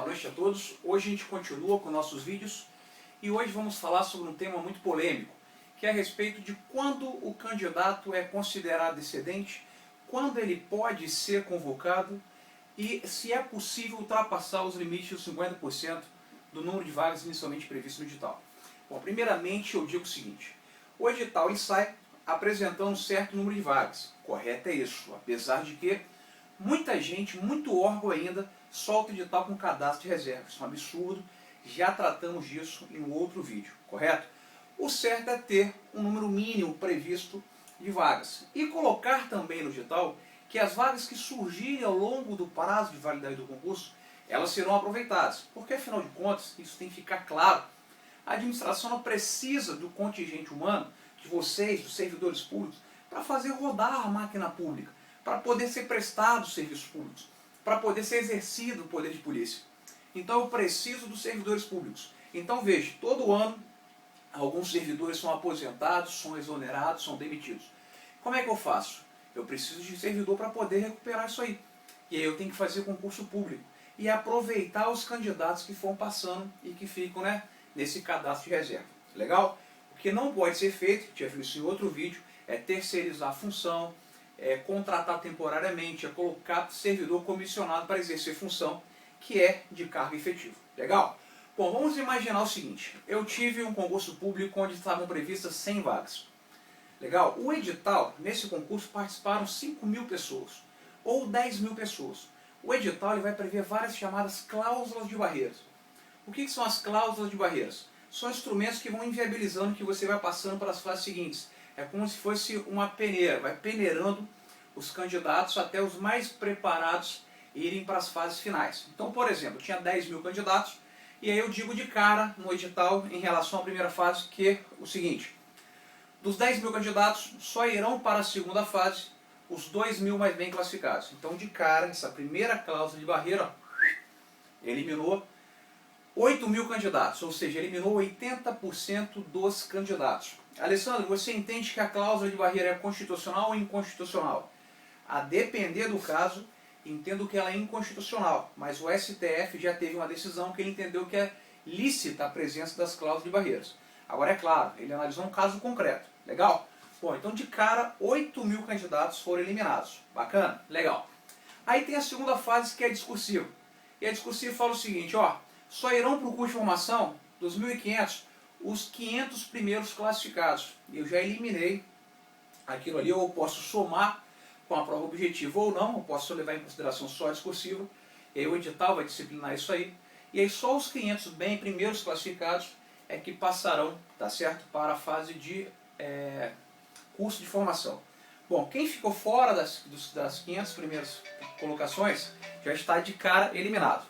noite a todos. Hoje a gente continua com nossos vídeos e hoje vamos falar sobre um tema muito polêmico, que é a respeito de quando o candidato é considerado excedente, quando ele pode ser convocado e se é possível ultrapassar os limites dos 50% do número de vagas inicialmente previsto no edital. Bom, primeiramente eu digo o seguinte: o edital ele sai apresentando um certo número de vagas. Correto é isso, apesar de que muita gente, muito órgão ainda, solta o edital com cadastro de reserva. Isso é um absurdo, já tratamos disso em um outro vídeo, correto? O certo é ter um número mínimo previsto de vagas e colocar também no edital que as vagas que surgirem ao longo do prazo de validade do concurso, elas serão aproveitadas, porque afinal de contas, isso tem que ficar claro, a administração não precisa do contingente humano, de vocês, dos servidores públicos, para fazer rodar a máquina pública, para poder ser prestados serviços públicos, para poder ser exercido o poder de polícia. Então eu preciso dos servidores públicos. Então veja, todo ano alguns servidores são aposentados, são exonerados, são demitidos. Como é que eu faço? Eu preciso de servidor para poder recuperar isso aí. E aí eu tenho que fazer concurso público e aproveitar os candidatos que vão passando e que ficam, nesse cadastro de reserva. Legal? O que não pode ser feito, já fiz isso em outro vídeo, é terceirizar a função, contratar temporariamente, é colocar servidor comissionado para exercer função que é de cargo efetivo. Legal? Bom, vamos imaginar o seguinte: eu tive um concurso público onde estavam previstas 100 vagas. Legal? O edital, nesse concurso participaram 5.000 pessoas ou 10.000 pessoas. O edital ele vai prever várias chamadas cláusulas de barreiras. O que são as cláusulas de barreiras? São instrumentos que vão inviabilizando que você vai passando para as fases seguintes. É como se fosse uma peneira, vai peneirando os candidatos até os mais preparados irem para as fases finais. Então, por exemplo, tinha 10.000 candidatos, e aí eu digo de cara no edital, em relação à primeira fase, que é o seguinte: dos 10.000 candidatos, só irão para a segunda fase os 2.000 mais bem classificados. Então, de cara, essa primeira cláusula de barreira eliminou 8.000 candidatos, ou seja, eliminou 80% dos candidatos. Alessandro, você entende que a cláusula de barreira é constitucional ou inconstitucional? A depender do caso, entendo que ela é inconstitucional, mas o STF já teve uma decisão que ele entendeu que é lícita a presença das cláusulas de barreiras. Agora, é claro, ele analisou um caso concreto. Legal? Bom, então de cara, 8.000 candidatos foram eliminados. Bacana? Legal. Aí tem a segunda fase, que é a discursiva. E a discursiva fala o seguinte, só irão para o curso de formação, dos 1.500, os 500 primeiros classificados. Eu já eliminei aquilo ali, ou eu posso somar com a prova objetiva ou não, eu posso levar em consideração só a discursiva, e aí o edital vai disciplinar isso aí, e aí só os 500 bem primeiros classificados é que passarão, tá certo, para a fase de curso de formação. Bom, quem ficou fora das 500 primeiras colocações já está de cara eliminado.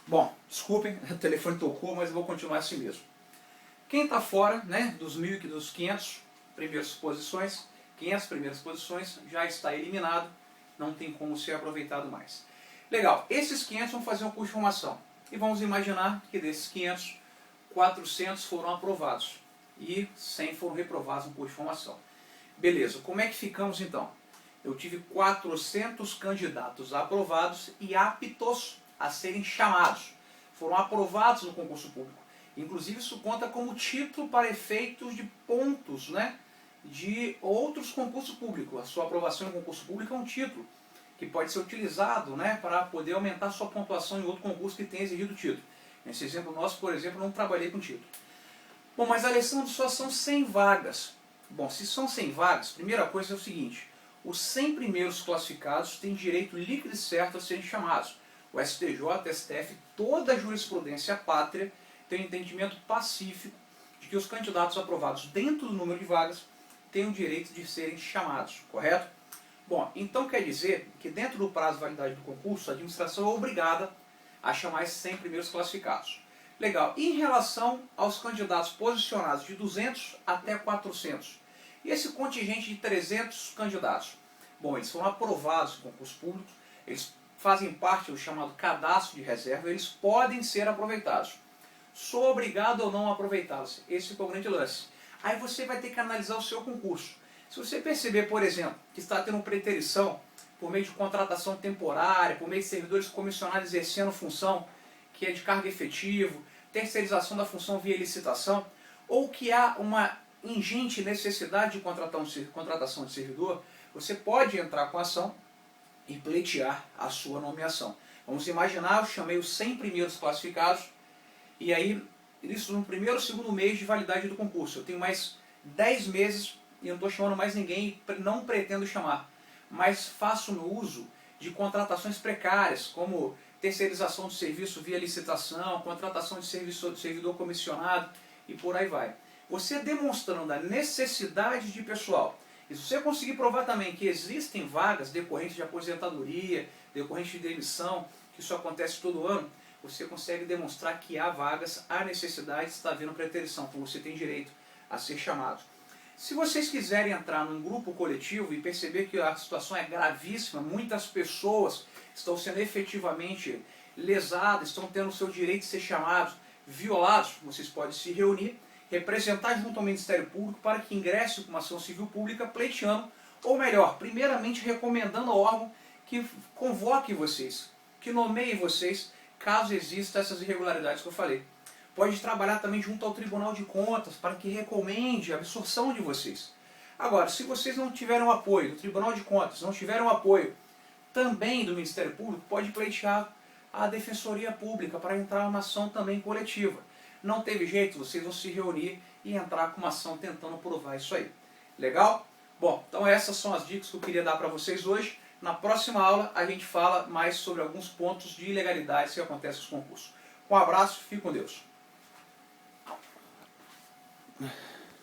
Bom, desculpem, o telefone tocou, mas eu vou continuar assim mesmo. Quem está fora, dos 500 primeiras posições, 500 primeiras posições, já está eliminado, não tem como ser aproveitado mais. Legal, esses 500 vão fazer um curso de formação. E vamos imaginar que desses 500, 400 foram aprovados e 100 foram reprovados no curso de formação. Beleza, como é que ficamos então? Eu tive 400 candidatos aprovados e aptos a serem chamados. Foram aprovados no concurso público. Inclusive isso conta como título para efeitos de pontos, de outros concursos públicos. A sua aprovação em concurso público é um título que pode ser utilizado, para poder aumentar sua pontuação em outro concurso que tenha exigido o título. Nesse exemplo nosso, por exemplo, não trabalhei com título. Bom, mas Alessandro, só são 100 vagas. Bom, se são 100 vagas, primeira coisa é o seguinte: os 100 primeiros classificados têm direito líquido e certo a serem chamados. O STJ, STF, toda a jurisprudência pátria tem um entendimento pacífico de que os candidatos aprovados dentro do número de vagas têm o direito de serem chamados, correto? Bom, então quer dizer que dentro do prazo de validade do concurso, a administração é obrigada a chamar esses 100 primeiros classificados. Legal. E em relação aos candidatos posicionados de 200 até 400, e esse contingente de 300 candidatos? Bom, eles foram aprovados no concurso público, eles fazem parte do chamado cadastro de reserva, eles podem ser aproveitados. Sou obrigado ou não a aproveitá-los? Esse é o grande lance. Aí você vai ter que analisar o seu concurso. Se você perceber, por exemplo, que está tendo preterição por meio de contratação temporária, por meio de servidores comissionados exercendo função que é de cargo efetivo, terceirização da função via licitação, ou que há uma ingente necessidade de contratação de servidor, você pode entrar com a ação e pleitear a sua nomeação. Vamos imaginar, eu chamei os 100 primeiros classificados, e aí, isso no primeiro ou segundo mês de validade do concurso. Eu tenho mais 10 meses e eu não estou chamando mais ninguém, não pretendo chamar, mas faço no uso de contratações precárias, como terceirização de serviço via licitação, contratação de servidor comissionado e por aí vai. Você demonstrando a necessidade de pessoal, e se você conseguir provar também que existem vagas decorrentes de aposentadoria, decorrentes de demissão, que isso acontece todo ano, você consegue demonstrar que há vagas, há necessidade, está havendo preterição, então você tem direito a ser chamado. Se vocês quiserem entrar num grupo coletivo e perceber que a situação é gravíssima, muitas pessoas estão sendo efetivamente lesadas, estão tendo o seu direito de ser chamados violados, vocês podem se reunir, representar junto ao Ministério Público para que ingresse com uma ação civil pública pleiteando, ou melhor, primeiramente recomendando ao órgão que convoque vocês, que nomeie vocês, caso existam essas irregularidades que eu falei. Pode trabalhar também junto ao Tribunal de Contas para que recomende a absorção de vocês. Agora, se vocês não tiveram o apoio do Tribunal de Contas, não tiveram o apoio também do Ministério Público, pode pleitear a Defensoria Pública para entrar numa ação também coletiva. Não teve jeito, vocês vão se reunir e entrar com uma ação tentando provar isso aí. Legal? Bom, então essas são as dicas que eu queria dar para vocês hoje. Na próxima aula a gente fala mais sobre alguns pontos de ilegalidades que acontecem nos concursos. Um abraço, fique com Deus.